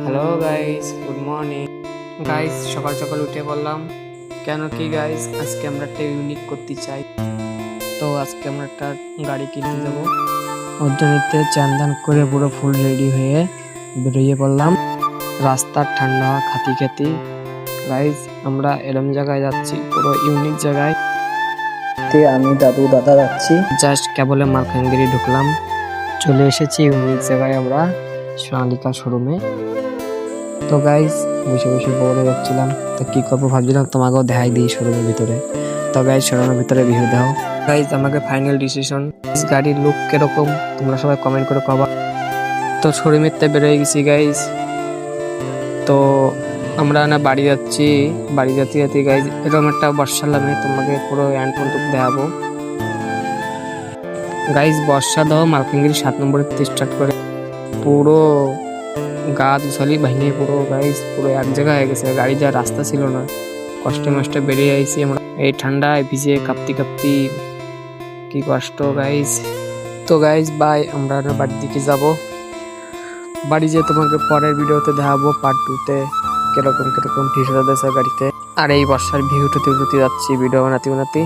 Hello guys, good morning guys. সকাল সকাল উঠে বললাম কেন কি গাইস, আজকে আমরা একটা ইউনিক করতে চাই। তো আজকে আমরা একটা গাড়ি কিনতে যাবো। ওর জন্যতে চান দান করে পুরো ফুল রেডি হয়ে বেরিয়ে পড়লাম। রাস্তার ঠান্ডা খাতি খাতি গাইস, আমরা এরম জায়গায় যাচ্ছি, পুরো ইউনিক জায়গায়। আমি দাদু দাদা যাচ্ছি। জাস্ট কেবলে মালকানগিরি ঢুকলাম, চলে এসেছি ইউনিক জায়গায় আমরা, সোনালিকা শোরুমে। তো গাইস বসে বসে বোর হয়ে যাচ্ছিলাম, তো কি করবো ভাবছিলাম তোমাকেও দেখাই দিই শোরুমের ভিতরে। তো গাইস শোরুমের ভিতরে ভিউ দাও। গাইস আমাকে ফাইনাল ডিসিশন, গাড়ির লুক কিরকম তোমরা সবাই কমেন্ট করে কবা। তো শোরুমের তে বেরোয় গেছি গাইস। তো আমরা না বাড়ি যাচ্ছি, বাড়ি যেতে যেতে গাইস এরকম একটা বর্ষালামে তোমাকে পুরো এন্ড পর্যন্ত দেখাবো। গাইস বর্ষা দাও মালকানগিরি 7 নম্বরের থেকে স্টার্ট করে পুরো গাছ উছালি ভেঙে পুরো গাইস পুরো এক জায়গায় হয়ে গেছে। গাড়ি যা রাস্তা ছিল না, কষ্টে মষ্টে বেরিয়ে আইছি আমরা এই ঠান্ডায় ভিজে কাঁপতি কাঁপতি, কি কষ্ট গাইস। তো গাইস বাই, আমরা বাড়ির দিকে যাব। বাড়ি যেয়ে তোমাকে পরের ভিডিওতে দেখাবো পার্ট 2-তে কিরকম কিরকম ভিডিও দিয়েছে গাড়িতে। আর এই বর্ষার ভিউ টুতে যাচ্ছি ভিডিও বানাতে বানাতে।